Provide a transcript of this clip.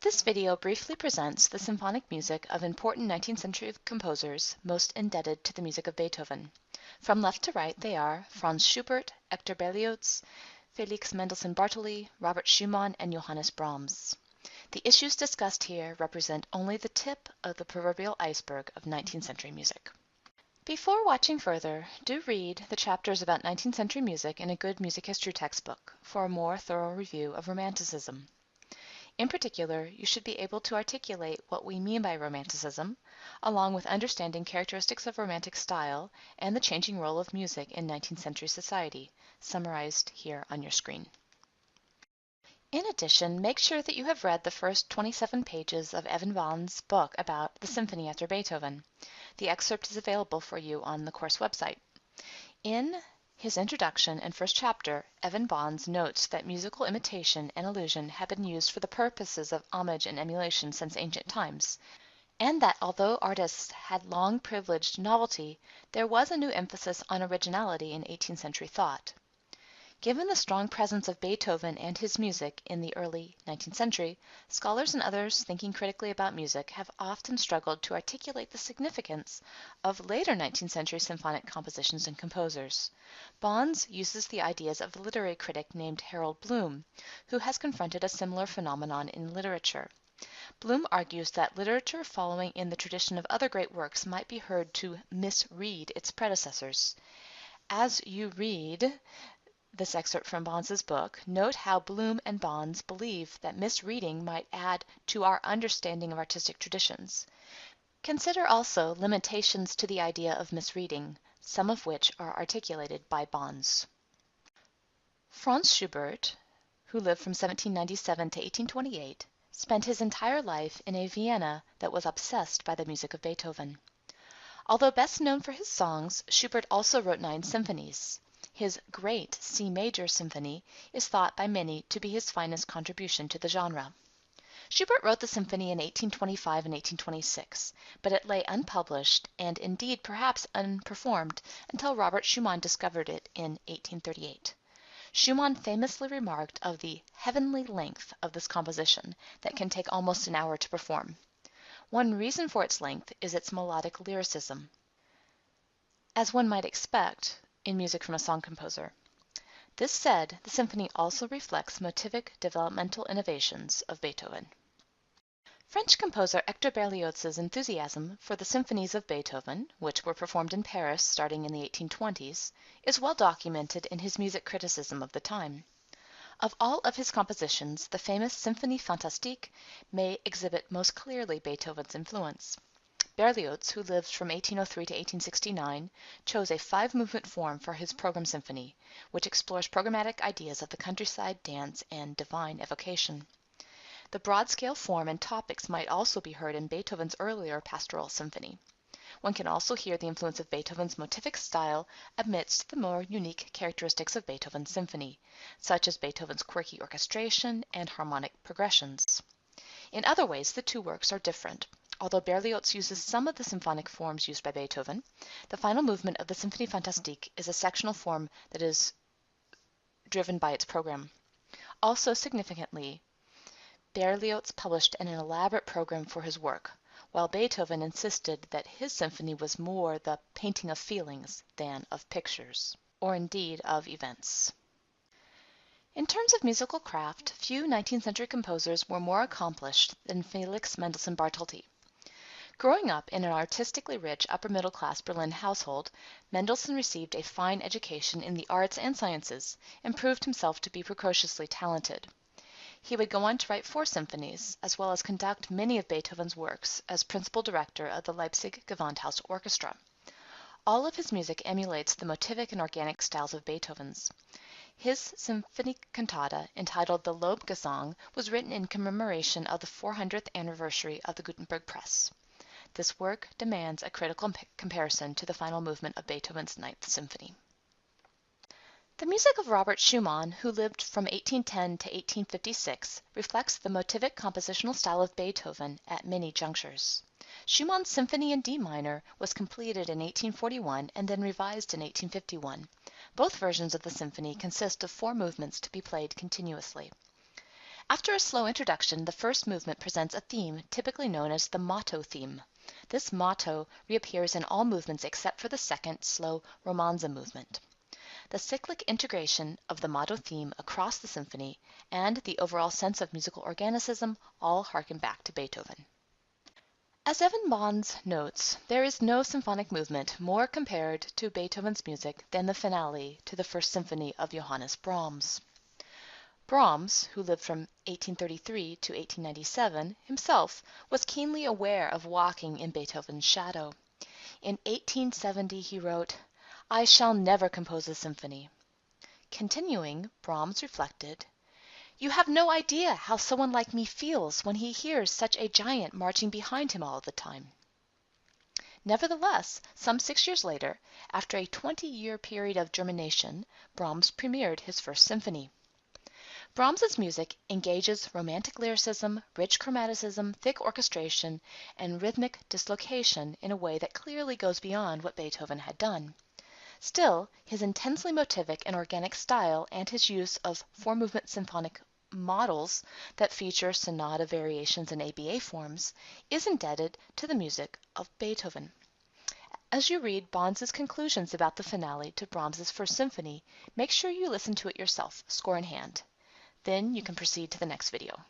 This video briefly presents the symphonic music of important 19th century composers most indebted to the music of Beethoven. From left to right they are Franz Schubert, Hector Berlioz, Felix Mendelssohn Bartholdy, Robert Schumann, and Johannes Brahms. The issues discussed here represent only the tip of the proverbial iceberg of 19th century music. Before watching further, do read the chapters about 19th century music in a good music history textbook for a more thorough review of Romanticism. In particular, you should be able to articulate what we mean by Romanticism, along with understanding characteristics of Romantic style and the changing role of music in 19th century society, summarized here on your screen. In addition, make sure that you have read the first 27 pages of Evan Vaughan's book about the symphony after Beethoven. The excerpt is available for you on the course website. In his introduction and first chapter, Evan Bonds notes that musical imitation and illusion have been used for the purposes of homage and emulation since ancient times, and that although artists had long privileged novelty, there was a new emphasis on originality in 18th century thought. Given the strong presence of Beethoven and his music in the early 19th century, scholars and others thinking critically about music have often struggled to articulate the significance of later 19th century symphonic compositions and composers. Bonds uses the ideas of a literary critic named Harold Bloom, who has confronted a similar phenomenon in literature. Bloom argues that literature following in the tradition of other great works might be heard to misread its predecessors. As you read this excerpt from Bonds' book, note how Bloom and Bonds believe that misreading might add to our understanding of artistic traditions. Consider also limitations to the idea of misreading, some of which are articulated by Bonds. Franz Schubert, who lived from 1797 to 1828, spent his entire life in a Vienna that was obsessed by the music of Beethoven. Although best known for his songs, Schubert also wrote 9 symphonies. His Great C Major Symphony is thought by many to be his finest contribution to the genre. Schubert wrote the symphony in 1825 and 1826, but it lay unpublished and indeed perhaps unperformed until Robert Schumann discovered it in 1838. Schumann famously remarked of the heavenly length of this composition that can take almost an hour to perform. One reason for its length is its melodic lyricism, as one might expect in music from a song composer. This said, the symphony also reflects motivic developmental innovations of Beethoven. French composer Hector Berlioz's enthusiasm for the symphonies of Beethoven, which were performed in Paris starting in the 1820s, is well documented in his music criticism of the time. Of all of his compositions, the famous Symphonie Fantastique may exhibit most clearly Beethoven's influence. Berlioz, who lived from 1803 to 1869, chose a 5-movement form for his program symphony, which explores programmatic ideas of the countryside, dance, and divine evocation. The broad-scale form and topics might also be heard in Beethoven's earlier Pastoral Symphony. One can also hear the influence of Beethoven's motivic style amidst the more unique characteristics of Beethoven's symphony, such as Beethoven's quirky orchestration and harmonic progressions. In other ways, the two works are different. Although Berlioz uses some of the symphonic forms used by Beethoven, the final movement of the Symphonie Fantastique is a sectional form that is driven by its program. Also significantly, Berlioz published an elaborate program for his work, while Beethoven insisted that his symphony was more the painting of feelings than of pictures, or indeed of events. In terms of musical craft, few 19th century composers were more accomplished than Felix Mendelssohn Bartholdy. Growing up in an artistically rich upper-middle-class Berlin household, Mendelssohn received a fine education in the arts and sciences and proved himself to be precociously talented. He would go on to write 4 symphonies, as well as conduct many of Beethoven's works as principal director of the Leipzig Gewandhaus Orchestra. All of his music emulates the motivic and organic styles of Beethoven's. His symphony cantata, entitled the Lobgesang, was written in commemoration of the 400th anniversary of the Gutenberg Press. This work demands a critical comparison to the final movement of Beethoven's 9th Symphony. The music of Robert Schumann, who lived from 1810 to 1856, reflects the motivic compositional style of Beethoven at many junctures. Schumann's Symphony in D minor was completed in 1841 and then revised in 1851. Both versions of the symphony consist of 4 movements to be played continuously. After a slow introduction, the first movement presents a theme typically known as the motto theme. This motto reappears in all movements except for the second, slow romanza movement. The cyclic integration of the motto theme across the symphony and the overall sense of musical organicism all harken back to Beethoven. As Evan Bonds notes, there is no symphonic movement more compared to Beethoven's music than the finale to the First Symphony of Johannes Brahms. Brahms, who lived from 1833 to 1897, himself was keenly aware of walking in Beethoven's shadow. In 1870 he wrote, "I shall never compose a symphony." Continuing, Brahms reflected, "You have no idea how someone like me feels when he hears such a giant marching behind him all the time." Nevertheless, some 6 years later, after a 20-year period of germination, Brahms premiered his First Symphony. Brahms's music engages romantic lyricism, rich chromaticism, thick orchestration, and rhythmic dislocation in a way that clearly goes beyond what Beethoven had done. Still, his intensely motivic and organic style and his use of four-movement symphonic models that feature sonata variations and ABA forms is indebted to the music of Beethoven. As you read Bonds' conclusions about the finale to Brahms' First Symphony, make sure you listen to it yourself, score in hand. Then you can proceed to the next video.